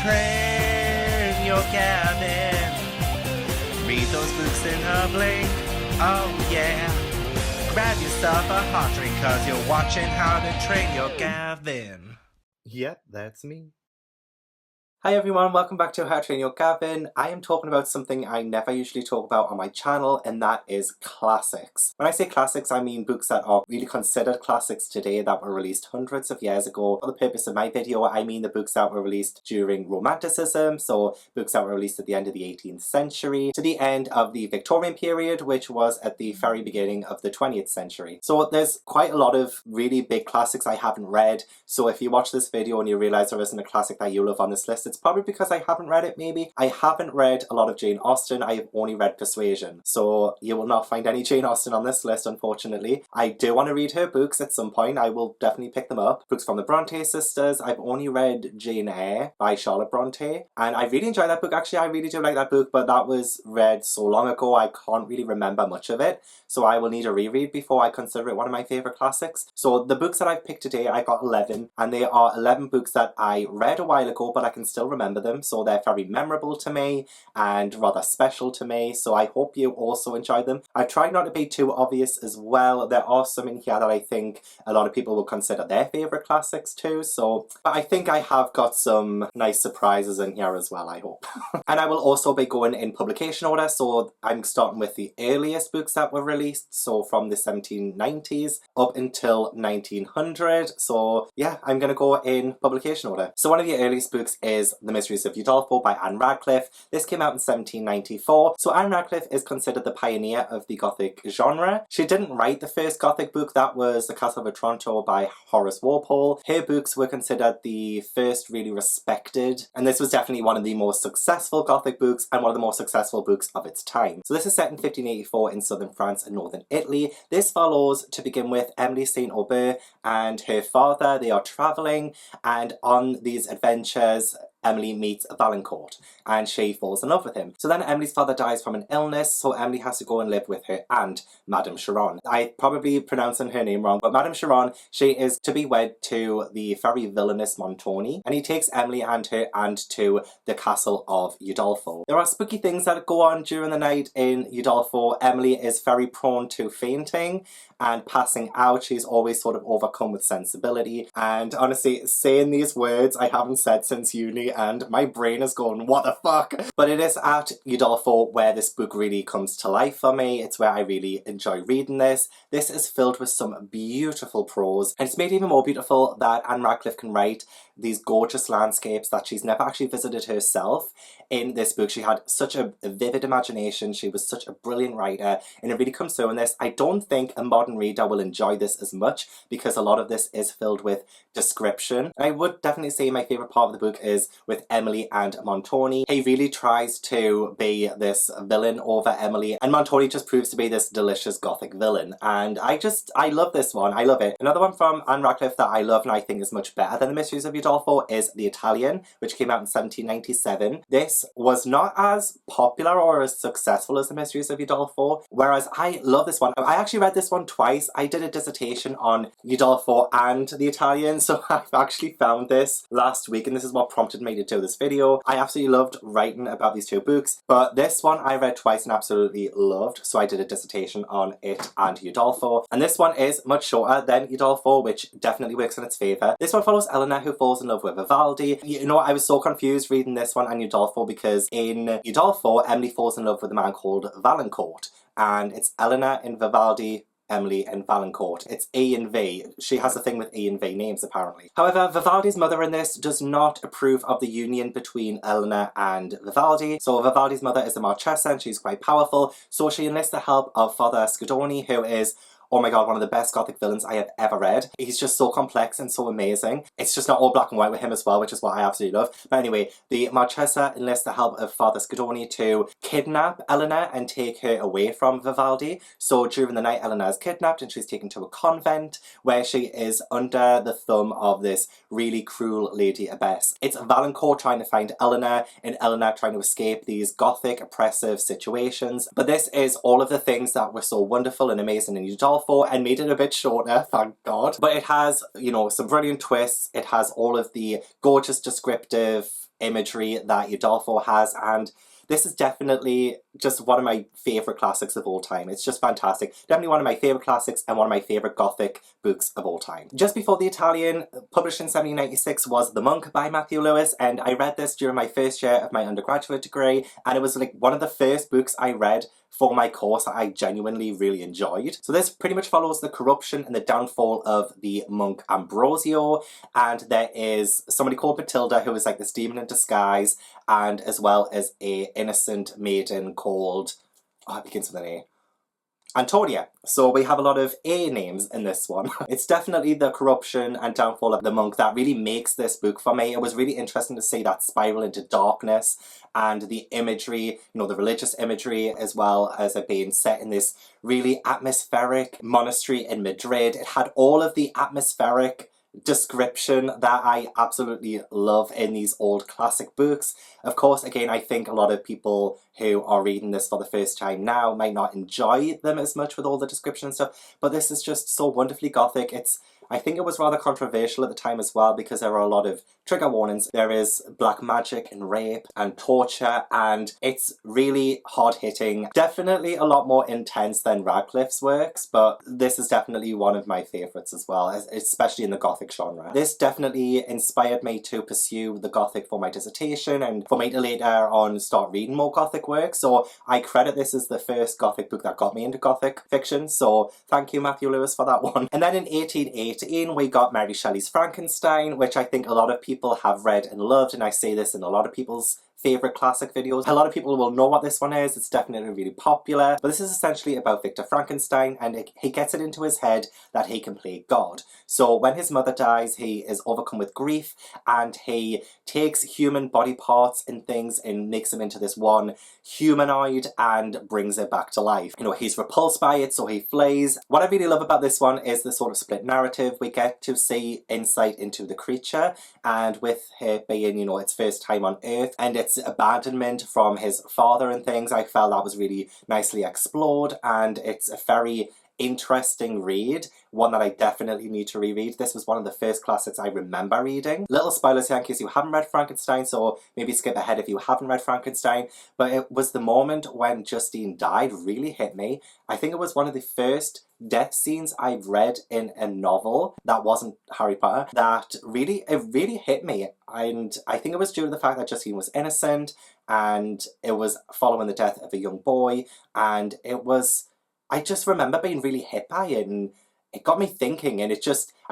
train your Gavin. Read those books in a blink, oh yeah. Grab yourself a hot drink cause you're watching How to Train Your Gavin. Yep, that's me. Hi everyone, welcome back to How to Train Your Gavin. I am talking about something I never usually talk about on my channel, and that is classics. When I say classics, I mean books that are really considered classics today that were released hundreds of years ago. For the purpose of my video, I mean the books that were released during Romanticism, so books that were released at the end of the 18th century to the end of the Victorian period, which was at the very beginning of the 20th century. So there's quite a lot of really big classics I haven't read, so if you watch this video and you realise there isn't a classic that you love on this list, it's probably because I haven't read it, maybe. I haven't read a lot of Jane Austen, I have only read Persuasion. So you will not find any Jane Austen on this list, unfortunately. I do want to read her books at some point, I will definitely pick them up. Books from the Bronte sisters, I've only read Jane Eyre by Charlotte Bronte, and I really enjoy that book, actually. I really do like that book, but that was read so long ago I can't really remember much of it, so I will need a reread before I consider it one of my favourite classics. So the books that I've picked today, I got 11, and they are 11 books that I read a while ago, but I can still remember them, so they're very memorable to me and rather special to me, so I hope you also enjoy them. I've tried not to be too obvious as well. There are some in here that I think a lot of people will consider their favourite classics too, so I think I have got some nice surprises in here as well, I hope. And I will also be going in publication order, so I'm starting with the earliest books that were released, so from the 1790s up until 1900, so yeah, I'm going to go in publication order. So one of the earliest books is The Mysteries of Udolpho by Anne Radcliffe. This came out in 1794. So Anne Radcliffe is considered the pioneer of the Gothic genre. She didn't write the first Gothic book, that was The Castle of Otranto by Horace Walpole. Her books were considered the first really respected, and this was definitely one of the most successful Gothic books and one of the most successful books of its time. So this is set in 1584 in southern France and northern Italy. This follows, to begin with, Emily St. Aubert and her father. They are travelling, and on these adventures Emily meets Valancourt and she falls in love with him. So then Emily's father dies from an illness, so Emily has to go and live with her aunt, Madame Chiron. I probably pronouncing her name wrong, but Madame Chiron, she is to be wed to the very villainous Montoni, and he takes Emily and her aunt to the castle of Udolpho. There are spooky things that go on during the night in Udolpho. Emily is very prone to fainting and passing out. She's always sort of overcome with sensibility, and honestly, saying these words I haven't said since uni and my brain is going, what the fuck? But it is at Udolpho where this book really comes to life for me. It's where I really enjoy reading this. This is filled with some beautiful prose, and it's made even more beautiful that Anne Radcliffe can write these gorgeous landscapes that she's never actually visited herself. In this book, she had such a vivid imagination, she was such a brilliant writer, and it really comes through in this. I don't think a modern reader will enjoy this as much because a lot of this is filled with description. I would definitely say my favourite part of the book is with Emily and Montoni. He really tries to be this villain over Emily, and Montoni just proves to be this delicious Gothic villain, and I love this one, I love it. Another one from Anne Radcliffe that I love and I think is much better than The Mysteries of Udolpho is The Italian, which came out in 1797. This was not as popular or as successful as The Mysteries of Udolpho, whereas I love this one. I actually read this one twice. I did a dissertation on Udolpho and The Italian, so I've actually found this last week, and this is what prompted me to do this video. I absolutely loved writing about these two books, but this one I read twice and absolutely loved, so I did a dissertation on it and Udolpho. And this one is much shorter than Udolpho, which definitely works in its favour. This one follows Eleanor, who falls in love with Vivaldi. You know, I was so confused reading this one and Udolpho because in Udolpho, Emily falls in love with a man called Valancourt, and it's Eleanor and Vivaldi, Emily and Valancourt. It's E and V. She has a thing with E and V names, apparently. However, Vivaldi's mother in this does not approve of the union between Eleanor and Vivaldi. So Vivaldi's mother is a Marchesa and she's quite powerful, so she enlists the help of Father Scudoni, who is, oh my god, one of the best Gothic villains I have ever read. He's just so complex and so amazing. It's just not all black and white with him as well, which is what I absolutely love. But anyway, the Marchesa enlists the help of Father Scudoni to kidnap Eleanor and take her away from Vivaldi. So during the night, Eleanor is kidnapped and she's taken to a convent where she is under the thumb of this really cruel lady abbess. It's Valancourt trying to find Eleanor and Eleanor trying to escape these Gothic oppressive situations. But this is all of the things that were so wonderful and amazing in Udolpho and made it a bit shorter, thank God. But it has, you know, some brilliant twists. It has all of the gorgeous descriptive imagery that Udolpho has, and this is definitely just one of my favourite classics of all time. It's just fantastic. Definitely one of my favourite classics and one of my favourite Gothic books of all time. Just before the Italian, published in 1796, was The Monk by Matthew Lewis, and I read this during my first year of my undergraduate degree, and it was like one of the first books I read for my course that I genuinely really enjoyed. So this pretty much follows the corruption and the downfall of the monk Ambrosio, and there is somebody called Matilda who is like this demon in disguise, and as well as a innocent maiden called, it begins with an A. Antonia. So we have a lot of A names in this one. It's definitely the corruption and downfall of the monk that really makes this book for me. It was really interesting to see that spiral into darkness and the imagery, you know, the religious imagery, as well as it being set in this really atmospheric monastery in Madrid. It had all of the atmospheric description that I absolutely love in these old classic books. Of course, again, I think a lot of people who are reading this for the first time now might not enjoy them as much with all the description and stuff, but this is just so wonderfully Gothic. I think it was rather controversial at the time as well, because there are a lot of trigger warnings. There is black magic and rape and torture, and it's really hard-hitting. Definitely a lot more intense than Radcliffe's works, but this is definitely one of my favourites as well, especially in the Gothic genre. This definitely inspired me to pursue the Gothic for my dissertation and for me to later on start reading more Gothic works, so I credit this as the first Gothic book that got me into Gothic fiction, so thank you Matthew Lewis for that one. And then in 1880, we got Mary Shelley's Frankenstein, which I think a lot of people have read and loved, and I say this in a lot of people's favourite classic videos. A lot of people will know what this one is. It's definitely really popular, but this is essentially about Victor Frankenstein, and he gets it into his head that he can play God. So when his mother dies, he is overcome with grief, and he takes human body parts and things and makes them into this one humanoid and brings it back to life. You know, he's repulsed by it, so he flees. What I really love about this one is the sort of split narrative. We get to see insight into the creature, and with it being, you know, its first time on Earth, and its abandonment from his father and things, I felt that was really nicely explored, and it's a very interesting read, one that I definitely need to reread. This was one of the first classics I remember reading. Little spoilers here in case you haven't read Frankenstein, so maybe skip ahead if you haven't read Frankenstein, but it was the moment when Justine died really hit me. I think it was one of the first death scenes I've read in a novel that wasn't Harry Potter that really hit me, and I think it was due to the fact that Justine was innocent, and it was following the death of a young boy, and I just remember being really hit by it, and it got me thinking, and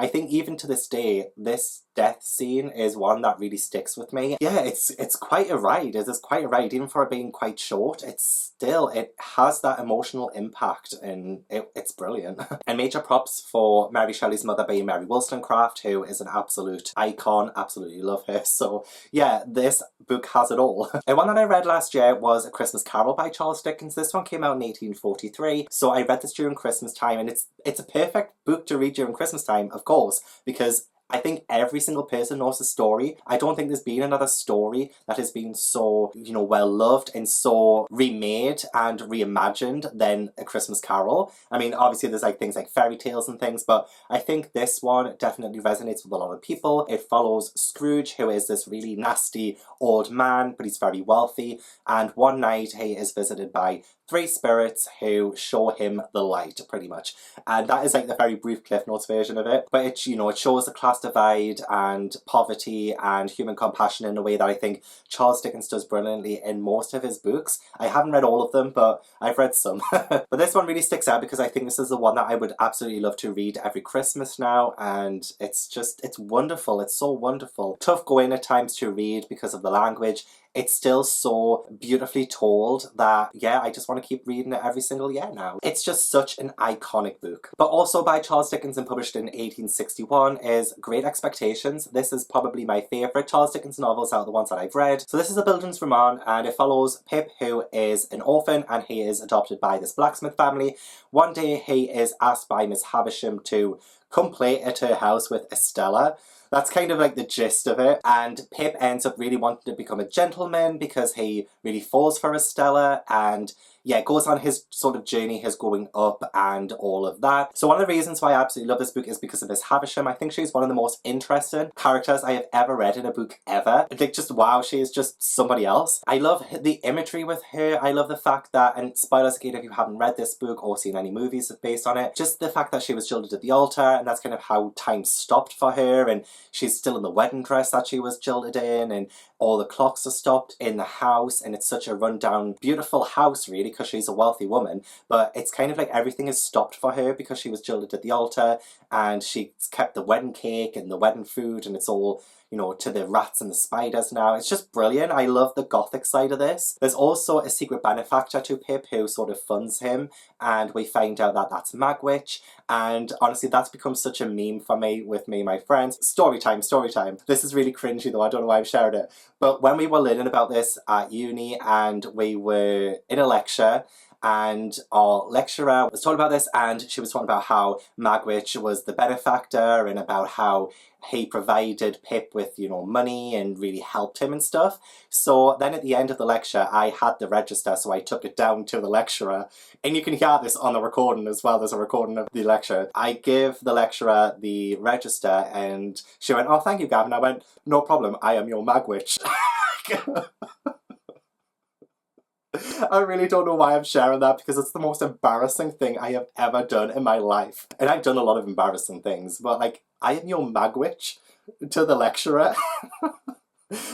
I think even to this day, this death scene is one that really sticks with me. Yeah, it's quite a ride. It is quite a ride, even for it being quite short. It has that emotional impact, and it's brilliant. And major props for Mary Shelley's mother being Mary Wollstonecraft, who is an absolute icon. Absolutely love her. So yeah, this book has it all. And one that I read last year was A Christmas Carol by Charles Dickens. This one came out in 1843, so I read this during Christmas time, and it's a perfect book to read during Christmas time, of course, because I think every single person knows the story. I don't think there's been another story that has been so, you know, well loved and so remade and reimagined than A Christmas Carol. I mean, obviously there's like things like fairy tales and things, but I think this one definitely resonates with a lot of people. It follows Scrooge, who is this really nasty old man, but he's very wealthy, and one night he is visited by three spirits who show him the light, pretty much. And that is like the very brief Cliff Notes version of it. But it, you know, it shows the class divide and poverty and human compassion in a way that I think Charles Dickens does brilliantly in most of his books. I haven't read all of them, but I've read some. But this one really sticks out because I think this is the one that I would absolutely love to read every Christmas now. And it's wonderful. It's so wonderful. Tough going at times to read because of the language. It's still so beautifully told that, yeah, I just want to keep reading it every single year now. It's just such an iconic book. But also by Charles Dickens and published in 1861 is Great Expectations. This is probably my favourite Charles Dickens novels out of the ones that I've read. So this is a children's roman, and it follows Pip, who is an orphan, and he is adopted by this blacksmith family. One day he is asked by Miss Havisham to come play at her house with Estella. That's kind of like the gist of it. And Pip ends up really wanting to become a gentleman because he really falls for Estella, and yeah, goes on his sort of journey, his growing up and all of that. So one of the reasons why I absolutely love this book is because of Miss Havisham. I think she's one of the most interesting characters I have ever read in a book ever. Like, just wow, she is just somebody else. I love the imagery with her. I love the fact that, and spoilers again if you haven't read this book or seen any movies based on it, just the fact that she was jilted at the altar, and that's kind of how time stopped for her, and she's still in the wedding dress that she was jilted in, and all the clocks are stopped in the house, and it's such a rundown, beautiful house really, because she's a wealthy woman, but it's kind of like everything is stopped for her because she was jilted at the altar, and she's kept the wedding cake and the wedding food, and it's all, you know, to the rats and the spiders now. It's just brilliant. I love the gothic side of this. There's also a secret benefactor to Pip who sort of funds him, and we find out that that's Magwitch, and honestly that's become such a meme for me with me and my friends. Story time, story time. This is really cringy though, I don't know why I've shared it. But when we were learning about this at uni and we were in a lecture, and our lecturer was talking about this, and she was talking about how Magwitch was the benefactor and about how he provided Pip with, you know, money and really helped him and stuff. So then at the end of the lecture I had the register, so I took it down to the lecturer, and you can hear this on the recording as well. There's a recording of the lecture. I give the lecturer the register and she went, "Oh, thank you, Gavin." I went, "No problem, I am your Magwitch." I really don't know why I'm sharing that, because it's the most embarrassing thing I have ever done in my life. And I've done a lot of embarrassing things, but like, I am your Magwitch to the lecturer.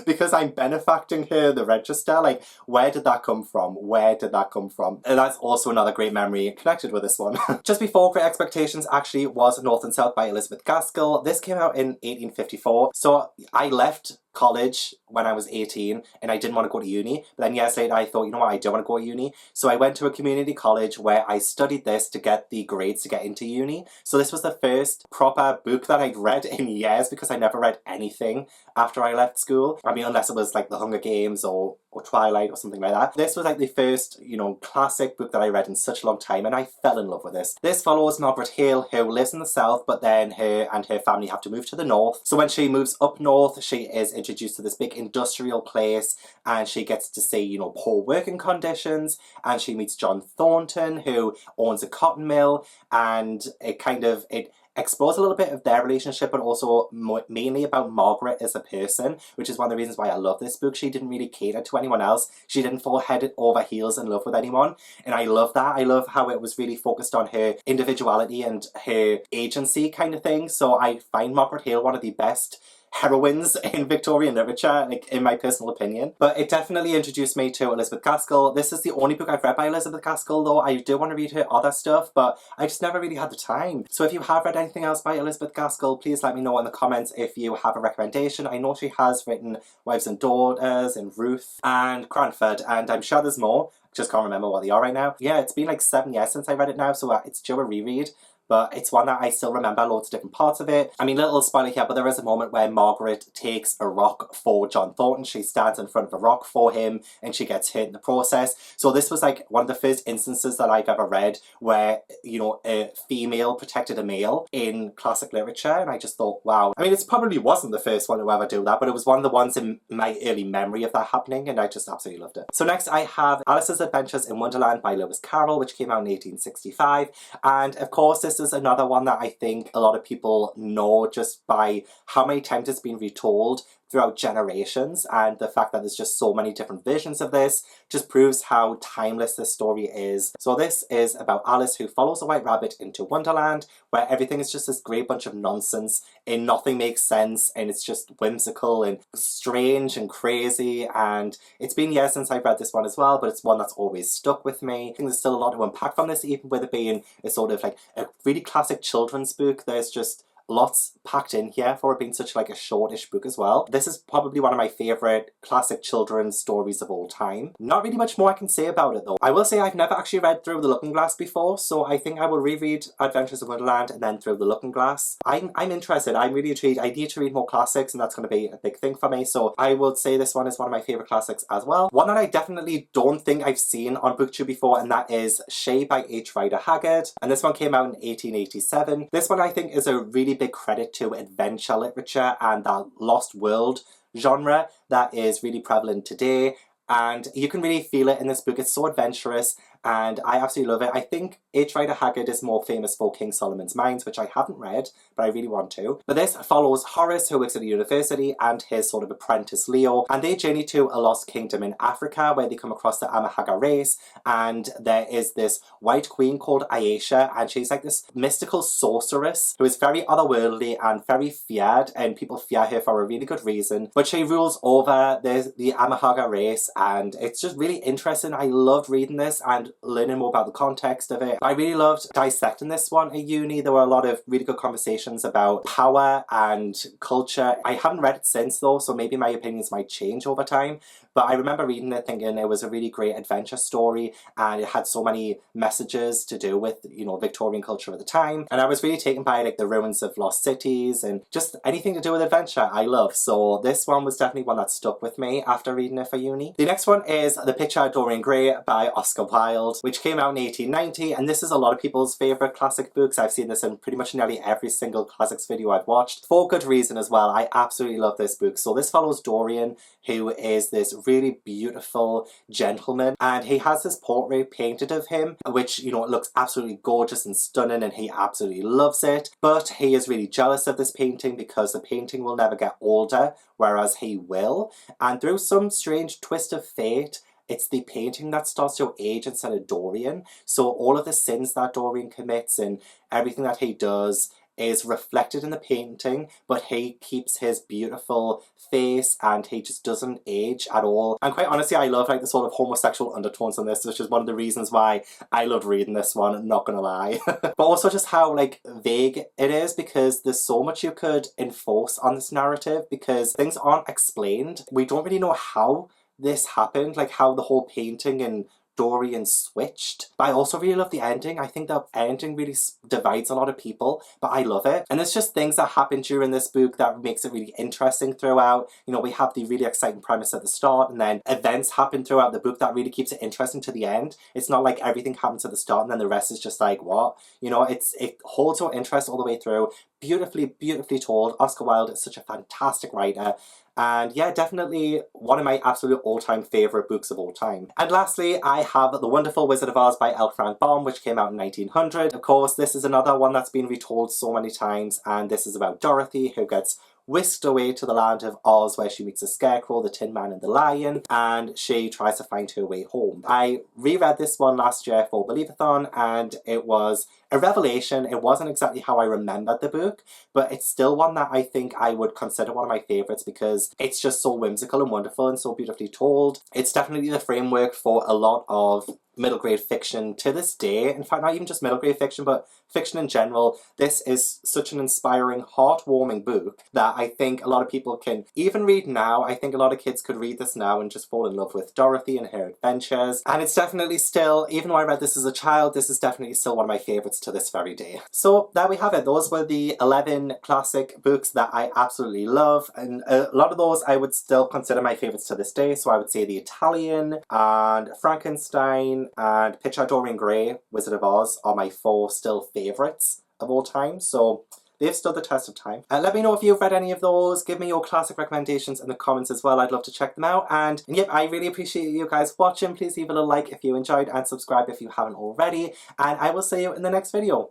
Because I'm benefacting her the register. Like, where did that come from? Where did that come from? And that's also another great memory connected with this one. Just Before Great Expectations actually was North and South by Elizabeth Gaskell. This came out in 1854. So I left college when I was 18 and I didn't want to go to uni, but then years later I thought, you know what, I do want to go to uni. So I went to a community college where I studied this to get the grades to get into uni. So this was the first proper book that I'd read in years, because I never read anything after I left school. I mean, unless it was like The Hunger Games or Twilight or something like that. This was like the first, you know, classic book that I read in such a long time, and I fell in love with this. This follows Margaret Hale, who lives in the south, but then her and her family have to move to the north. So when she moves up north, she is introduced to this big industrial place, and she gets to see, you know, poor working conditions, and she meets John Thornton, who owns a cotton mill, and it explores a little bit of their relationship, but also mainly about Margaret as a person, which is one of the reasons why I love this book. She didn't really cater to anyone else. She didn't fall head over heels in love with anyone, and I love that. I love how it was really focused on her individuality and her agency kind of thing. So I find Margaret Hale one of the best heroines in Victorian literature, like, in my personal opinion. But it definitely introduced me to Elizabeth Gaskell. This is the only book I've read by Elizabeth Gaskell, though. I do want to read her other stuff, but I just never really had the time. So if you have read anything else by Elizabeth Gaskell, please let me know in the comments if you have a recommendation. I know she has written Wives and Daughters and Ruth and Cranford, and I'm sure there's more. Just can't remember what they are right now. Yeah, it's been like 7 years since I read it now, so it's due a reread. But it's one that I still remember loads of different parts of it. I mean, little spoiler here, but there is a moment where Margaret takes a rock for John Thornton. She stands in front of a rock for him, and she gets hurt in the process. So this was like one of the first instances that I've ever read where, you know, a female protected a male in classic literature, and I just thought, wow. I mean, it probably wasn't the first one to ever do that, but it was one of the ones in my early memory of that happening, and I just absolutely loved it. So next I have Alice's Adventures in Wonderland by Lewis Carroll, which came out in 1865, and of course this is another one that I think a lot of people know just by how many times it's been retold throughout generations, and the fact that there's just so many different versions of this just proves how timeless this story is. So this is about Alice, who follows a white rabbit into Wonderland, where everything is just this great bunch of nonsense and nothing makes sense, and it's just whimsical and strange and crazy. And it's been years since I've read this one as well, but it's one that's always stuck with me. I think there's still a lot to unpack from this, even with it being a sort of like a really classic children's book. There's just lots packed in here for it being such like a shortish book as well. This is probably one of my favourite classic children's stories of all time. Not really much more I can say about it though. I will say I've never actually read Through the Looking Glass before, so I think I will reread Adventures of Wonderland and then Through the Looking Glass. I'm interested, I'm really intrigued. I need to read more classics and that's going to be a big thing for me, so I would say this one is one of my favourite classics as well. One that I definitely don't think I've seen on BookTube before, and that is Shelley by H. Rider Haggard, and this one came out in 1887. This one I think is a really big credit to adventure literature and that lost world genre that is really prevalent today, and you can really feel it in this book. It's so adventurous and I absolutely love it. I think H. Rider Haggard is more famous for King Solomon's Mines, which I haven't read, but I really want to. But this follows Horace, who works at a university, and his sort of apprentice Leo, and they journey to a lost kingdom in Africa where they come across the Amahaga race, and there is this white queen called Ayesha, and she's like this mystical sorceress who is very otherworldly and very feared, and people fear her for a really good reason, but she rules over the Amahaga race, and it's just really interesting. I loved reading this and learning more about the context of it. I really loved dissecting this one at uni. There were a lot of really good conversations about power and culture. I haven't read it since though, so maybe my opinions might change over time, but I remember reading it thinking it was a really great adventure story and it had so many messages to do with, you know, Victorian culture at the time, and I was really taken by like the ruins of lost cities and just anything to do with adventure I love. So this one was definitely one that stuck with me after reading it for uni. The next one is The Picture of Dorian Gray by Oscar Wilde, which came out in 1890, and this is a lot of people's favourite classic books. I've seen this in pretty much nearly every single classics video I've watched, for good reason as well. I absolutely love this book. So this follows Dorian, who is this really beautiful gentleman, and he has this portrait painted of him, which, you know, it looks absolutely gorgeous and stunning, and he absolutely loves it, but he is really jealous of this painting because the painting will never get older, whereas he will, and through some strange twist of fate, it's the painting that starts to age instead of Dorian. So all of the sins that Dorian commits and everything that he does is reflected in the painting, but he keeps his beautiful face and he just doesn't age at all. And quite honestly, I love like the sort of homosexual undertones in this, which is one of the reasons why I loved reading this one, not gonna lie. But also just how like vague it is, because there's so much you could enforce on this narrative because things aren't explained. We don't really know how this happened, like how the whole painting and Dorian switched. But I also really love the ending. I think the ending really divides a lot of people, but I love it. And there's just things that happen during this book that makes it really interesting throughout. You know, we have the really exciting premise at the start, and then events happen throughout the book that really keeps it interesting to the end. It's not like everything happens at the start and then the rest is just like, what? You know, it holds your interest all the way through. Beautifully, beautifully told. Oscar Wilde is such a fantastic writer. And yeah, definitely one of my absolute all-time favourite books of all time. And lastly, I have The Wonderful Wizard of Oz by L. Frank Baum, which came out in 1900. Of course, this is another one that's been retold so many times, and this is about Dorothy, who gets whisked away to the land of Oz where she meets the Scarecrow, the Tin Man and the Lion, and she tries to find her way home. I reread this one last year for Believeathon and it was a revelation. It wasn't exactly how I remembered the book, but it's still one that I think I would consider one of my favourites because it's just so whimsical and wonderful and so beautifully told. It's definitely the framework for a lot of middle grade fiction to this day. In fact, not even just middle grade fiction, but fiction in general. This is such an inspiring, heartwarming book that I think a lot of people can even read now. I think a lot of kids could read this now and just fall in love with Dorothy and her adventures. And it's definitely still, even though I read this as a child, this is definitely still one of my favourites to this very day. So there we have it. Those were the 11 classic books that I absolutely love. And a lot of those I would still consider my favourites to this day. So I would say The Italian and Frankenstein and Picture of Dorian Gray, Wizard of Oz are my 4 still favourites of all time, so they've stood the test of time. Let me know if you've read any of those. Give me your classic recommendations in the comments as well. I'd love to check them out. And yep, I really appreciate you guys watching. Please leave a little like if you enjoyed and subscribe if you haven't already. And I will see you in the next video.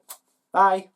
Bye!